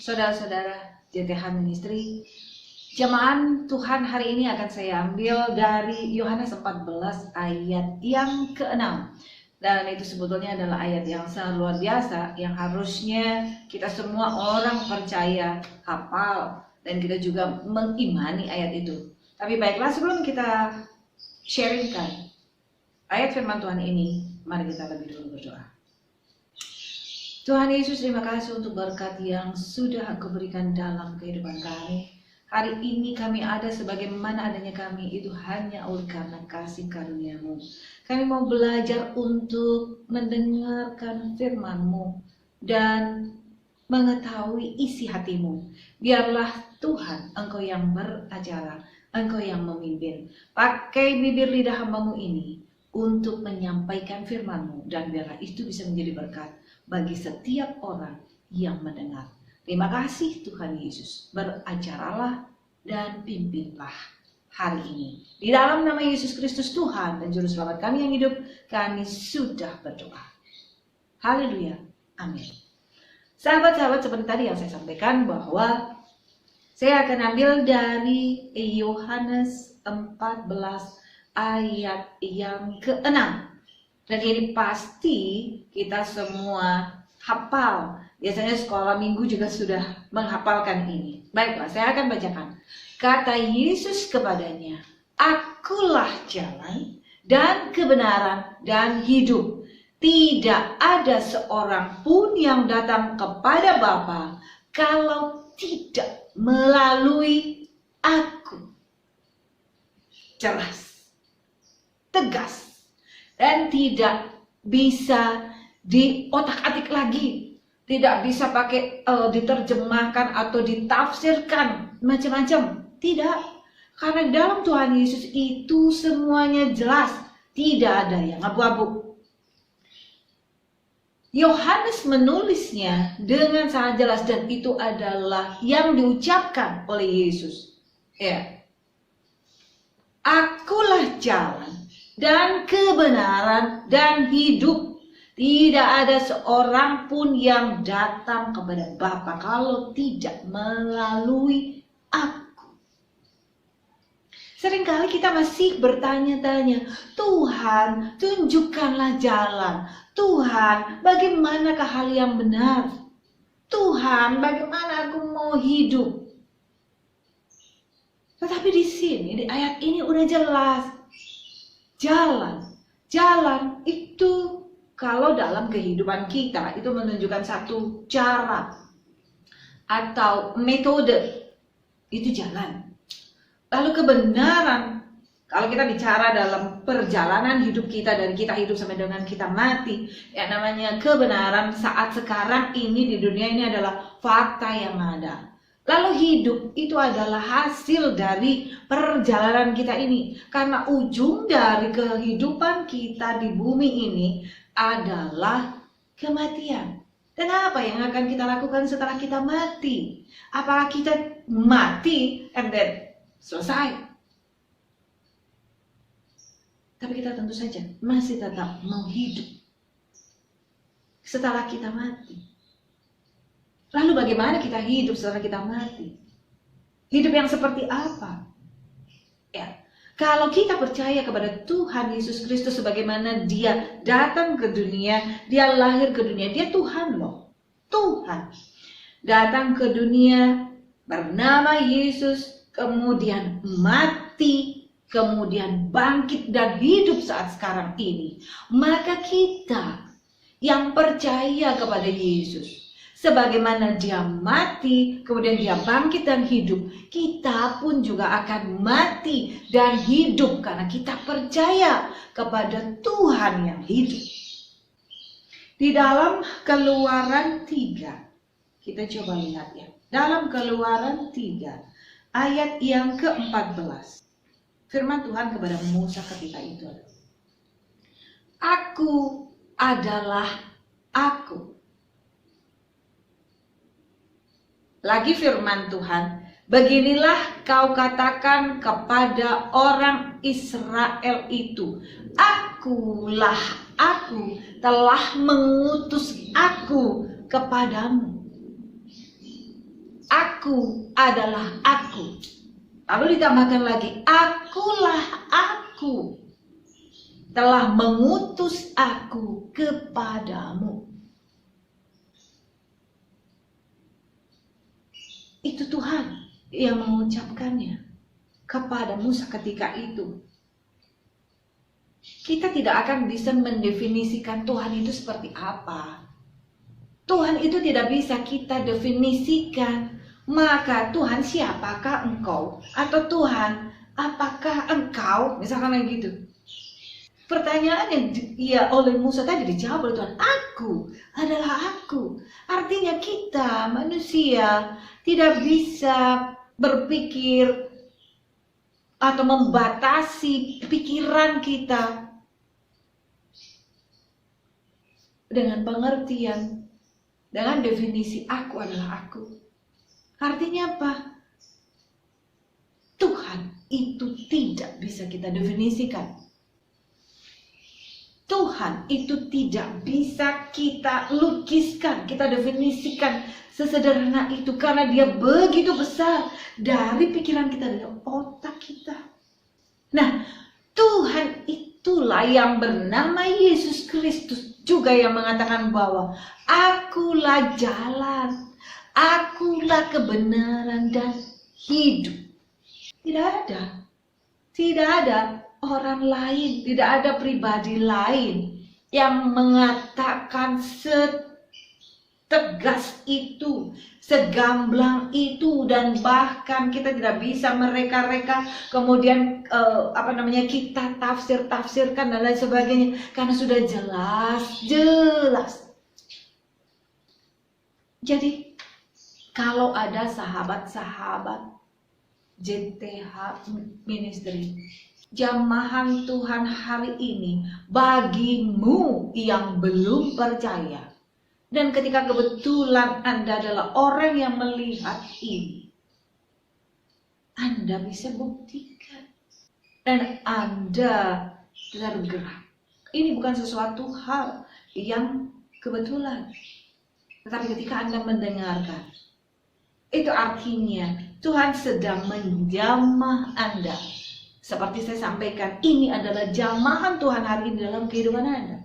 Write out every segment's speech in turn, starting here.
Saudara-saudara JTH Ministry, jemaat Tuhan hari ini akan saya ambil dari Yohanes 14 ayat yang ke-6. Dan itu sebetulnya adalah ayat yang sangat luar biasa, yang harusnya kita semua orang percaya, hafal, dan kita juga mengimani ayat itu. Tapi baiklah, sebelum kita sharingkan ayat firman Tuhan ini, mari kita lebih dulu berdoa. Tuhan Yesus, terima kasih untuk berkat yang sudah Engkau berikan dalam kehidupan kami. Hari ini kami ada sebagaimana adanya kami itu hanya oleh karena kasih karunia-Mu. Kami mau belajar untuk mendengarkan firman-Mu dan mengetahui isi hati-Mu. Biarlah Tuhan Engkau yang beracara, Engkau yang memimpin. Pakai bibir lidah hamba-Mu ini untuk menyampaikan firman-Mu, dan biarlah itu bisa menjadi berkat bagi setiap orang yang mendengar. Terima kasih Tuhan Yesus, beracaralah dan pimpinlah hari ini. Di dalam nama Yesus Kristus Tuhan dan Juru Selamat kami yang hidup, kami sudah berdoa. Haleluya, amin. Sahabat-sahabat, seperti tadi yang saya sampaikan bahwa saya akan ambil dari Yohanes 14 ayat yang ke-6. Dan ini pasti kita semua hafal. Biasanya sekolah minggu juga sudah menghafalkan ini. Baiklah, saya akan bacakan. Kata Yesus kepadanya, "Akulah jalan dan kebenaran dan hidup. Tidak ada seorang pun yang datang kepada Bapa kalau tidak melalui Aku." Jelas, tegas, dan tidak bisa diotak-atik lagi, tidak bisa pakai diterjemahkan atau ditafsirkan macam-macam. Tidak, karena dalam Tuhan Yesus itu semuanya jelas, tidak ada yang abu-abu. Yohanes menulisnya dengan sangat jelas, dan itu adalah yang diucapkan oleh Yesus. Ya, Akulah jalan dan kebenaran dan hidup. Tidak ada seorang pun yang datang kepada Bapa kalau tidak melalui Aku. Seringkali kita masih bertanya-tanya, Tuhan, tunjukkanlah jalan. Tuhan, bagaimanakah hal yang benar? Tuhan, bagaimana aku mau hidup? Tetapi di sini, di ayat ini udah jelas. Jalan itu kalau dalam kehidupan kita itu menunjukkan satu cara atau metode, itu jalan. Lalu kebenaran, kalau kita bicara dalam perjalanan hidup kita dari kita hidup sampai dengan kita mati, ya namanya kebenaran saat sekarang ini di dunia ini adalah fakta yang ada. Lalu hidup itu adalah hasil dari perjalanan kita ini. Karena ujung dari kehidupan kita di bumi ini adalah kematian. Dan apa yang akan kita lakukan setelah kita mati? Apakah kita mati and then selesai? Tapi kita tentu saja masih tetap mau hidup setelah kita mati. Lalu bagaimana kita hidup setelah kita mati? Hidup yang seperti apa? Ya, kalau kita percaya kepada Tuhan Yesus Kristus sebagaimana Dia datang ke dunia, Dia lahir ke dunia, Dia Tuhan loh. Tuhan datang ke dunia bernama Yesus, kemudian mati, kemudian bangkit dan hidup saat sekarang ini. Maka kita yang percaya kepada Yesus, sebagaimana Dia mati, kemudian Dia bangkit dan hidup, kita pun juga akan mati dan hidup karena kita percaya kepada Tuhan yang hidup. Di dalam Keluaran 3, kita coba lihat ya. Dalam Keluaran 3, ayat yang ke-14. Firman Tuhan kepada Musa ketika itu, Aku adalah Aku. Lagi firman Tuhan, beginilah kau katakan kepada orang Israel itu, Akulah Aku, telah mengutus Aku kepadamu. Aku adalah aku. Lalu ditambahkan lagi, akulah aku, telah mengutus aku kepadamu. Itu Tuhan yang mengucapkannya kepada Musa ketika itu. Kita tidak akan bisa mendefinisikan Tuhan itu seperti apa. Tuhan itu tidak bisa kita definisikan. Maka Tuhan, siapakah engkau? Atau Tuhan, apakah engkau? Misalkan kayak gitu. Pertanyaan yang oleh Musa tadi dijawab oleh Tuhan, aku adalah aku. Artinya kita manusia tidak bisa berpikir atau membatasi pikiran kita dengan pengertian, dengan definisi aku adalah aku. Artinya apa? Tuhan itu tidak bisa kita definisikan. Tuhan itu tidak bisa kita lukiskan, kita definisikan sesederhana itu, karena dia begitu besar dari pikiran kita, dari otak kita. Nah, Tuhan itulah yang bernama Yesus Kristus juga yang mengatakan bahwa akulah jalan, akulah kebenaran dan hidup. Tidak ada orang lain, tidak ada pribadi lain yang mengatakan setegas itu, segamblang itu, dan bahkan kita tidak bisa mereka-reka kemudian kita tafsirkan dan lain sebagainya, karena sudah jelas. Jadi kalau ada sahabat-sahabat JTH Ministry, jamahan Tuhan hari ini, bagimu yang belum percaya, dan ketika kebetulan Anda adalah orang yang melihat ini, Anda bisa buktikan dan Anda tergerak. Ini bukan sesuatu hal yang kebetulan, tetapi ketika Anda mendengarkan, itu artinya Tuhan sedang menjamah Anda. Seperti saya sampaikan, ini adalah jamahan Tuhan hari ini dalam kehidupan Anda.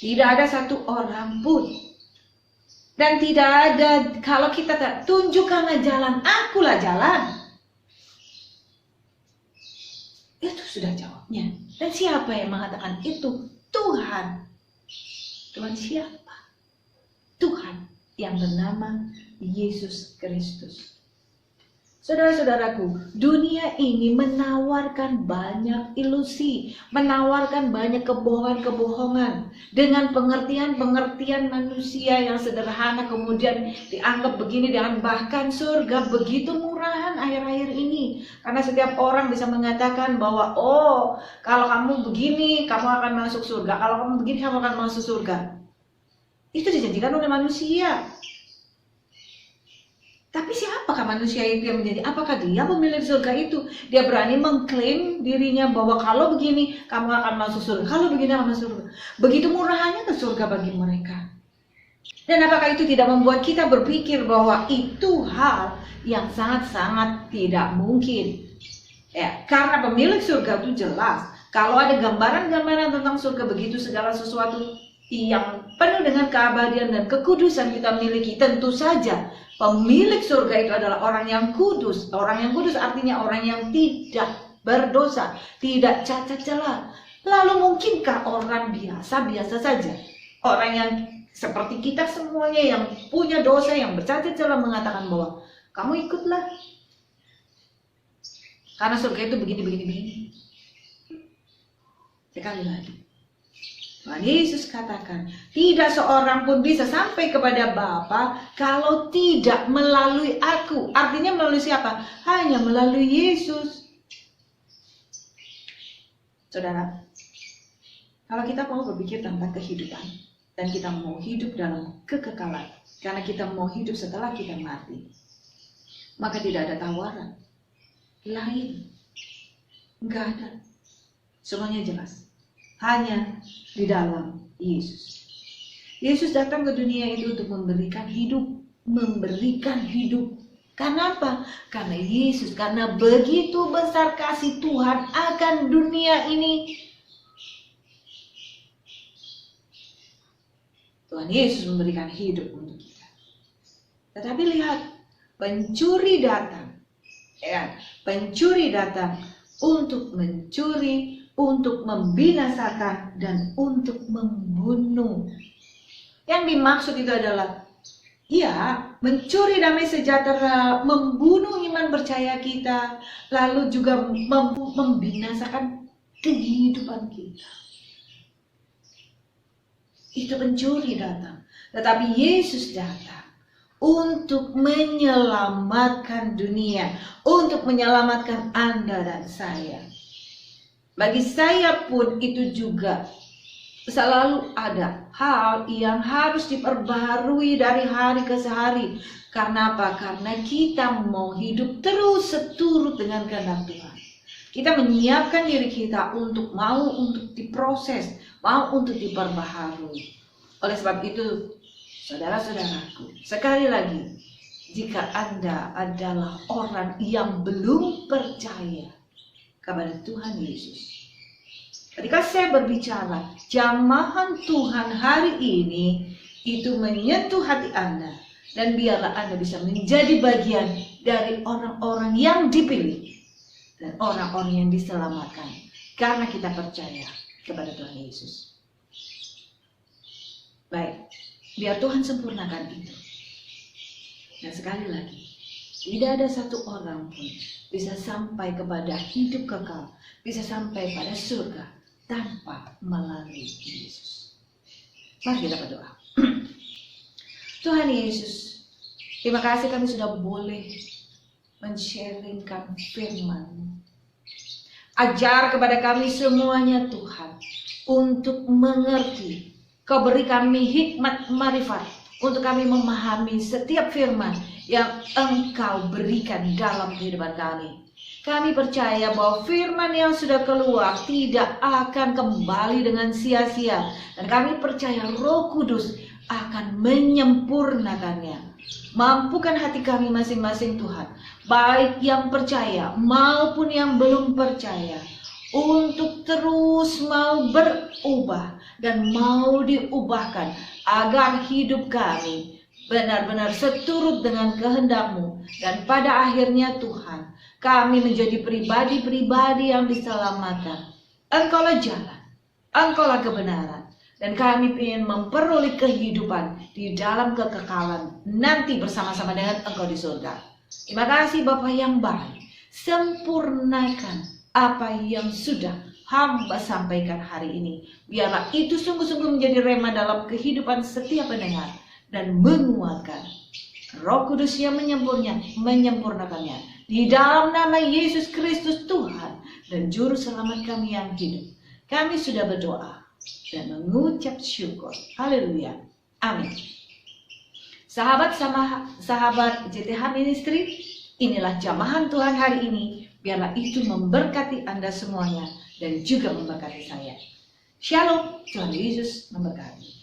Tidak ada satu orang pun. Dan tidak ada, kalau kita tak tunjukkanlah jalan, akulah jalan. Itu sudah jawabnya. Dan siapa yang mengatakan itu? Tuhan. Tuhan siapa? Tuhan yang bernama Yesus Kristus. Saudara-saudaraku, dunia ini menawarkan banyak ilusi, menawarkan banyak kebohongan-kebohongan dengan pengertian-pengertian manusia yang sederhana, kemudian dianggap begini, dan bahkan surga begitu murahan akhir-akhir ini. Karena setiap orang bisa mengatakan bahwa, oh, kalau kamu begini, kamu akan masuk surga. Kalau kamu begini, kamu akan masuk surga. Itu dijanjikan oleh manusia. Tapi siapakah manusia itu yang menjadi? Apakah dia pemilik surga itu? Dia berani mengklaim dirinya bahwa kalau begini kamu akan masuk surga, kalau begini akan masuk surga. Begitu murahannya ke surga bagi mereka. Dan apakah itu tidak membuat kita berpikir bahwa itu hal yang sangat-sangat tidak mungkin? Ya, karena pemilik surga itu jelas. Kalau ada gambaran-gambaran tentang surga, begitu segala sesuatu yang penuh dengan keabadian dan kekudusan kita miliki, tentu saja pemilik surga itu adalah orang yang kudus. Orang yang kudus artinya orang yang tidak berdosa, tidak cacat celah. Lalu mungkinkah orang biasa-biasa saja, orang yang seperti kita semuanya yang punya dosa, yang bercacat celah, mengatakan bahwa kamu ikutlah, karena surga itu begini. Sekali lagi, Tuhan Yesus katakan, tidak seorang pun bisa sampai kepada Bapa kalau tidak melalui aku. Artinya melalui siapa? Hanya melalui Yesus. Saudara, kalau kita mau berpikir tentang kehidupan, dan kita mau hidup dalam kekekalan, karena kita mau hidup setelah kita mati, maka tidak ada tawaran lain. Enggak ada. Semuanya jelas. Hanya di dalam Yesus. Yesus datang ke dunia itu untuk memberikan hidup. memberikan hidup. Karena apa? Karena Yesus, karena begitu besar kasih Tuhan akan dunia ini. Tuhan Yesus memberikan hidup untuk kita. Tetapi lihat, pencuri datang. Ya, pencuri datang untuk mencuri, untuk membinasakan, dan untuk membunuh. Yang dimaksud itu adalah, ya, mencuri damai sejahtera, membunuh iman percaya kita, lalu juga membinasakan kehidupan kita. Itu pencuri datang. Tetapi Yesus datang untuk menyelamatkan dunia, untuk menyelamatkan Anda dan saya. Bagi saya pun itu juga selalu ada hal yang harus diperbarui dari hari ke hari. Karena apa? Karena kita mau hidup terus seturut dengan kehendak Tuhan. Kita menyiapkan diri kita untuk diproses, mau untuk diperbaharui. Oleh sebab itu, saudara-saudaraku, sekali lagi, jika Anda adalah orang yang belum percaya kepada Tuhan Yesus, ketika saya berbicara, jamahan Tuhan hari ini itu menyentuh hati Anda, dan biarlah Anda bisa menjadi bagian dari orang-orang yang dipilih dan orang-orang yang diselamatkan karena kita percaya kepada Tuhan Yesus. Baik, biar Tuhan sempurnakan itu. Dan sekali lagi, tidak ada satu orang pun bisa sampai kepada hidup kekal, bisa sampai pada surga tanpa melalui Yesus. Mari kita berdoa. Tuhan Yesus, terima kasih kami sudah boleh men-sharingkan firman. Ajar kepada kami semuanya Tuhan, untuk mengerti. Kau beri kami hikmat marifat, untuk kami memahami setiap firman yang Engkau berikan dalam kehidupan kami. Kami percaya bahwa firman yang sudah keluar tidak akan kembali dengan sia-sia. Dan kami percaya Roh Kudus akan menyempurnakannya. Mampukan hati kami masing-masing Tuhan, baik yang percaya maupun yang belum percaya, untuk terus mau berubah dan mau diubahkan, agar hidup kami benar-benar seturut dengan kehendak-Mu. Dan pada akhirnya Tuhan, kami menjadi pribadi-pribadi yang diselamatkan. Engkaulah jalan, Engkaulah kebenaran. Dan kami ingin memperoleh kehidupan di dalam kekekalan nanti bersama-sama dengan Engkau di surga. Terima kasih Bapa yang baik. Sempurnakan apa yang sudah hamba sampaikan hari ini. Biarlah itu sungguh-sungguh menjadi rema dalam kehidupan setiap pendengar. Dan menguatkan Roh Kudus yang menyempurnakannya. Di dalam nama Yesus Kristus Tuhan dan Juru Selamat kami yang hidup, kami sudah berdoa dan mengucap syukur. Haleluya. Amin. Sahabat JTH Ministry, inilah jamahan Tuhan hari ini. Biarlah itu memberkati Anda semuanya dan juga memberkati saya. Shalom, Tuhan Yesus memberkati.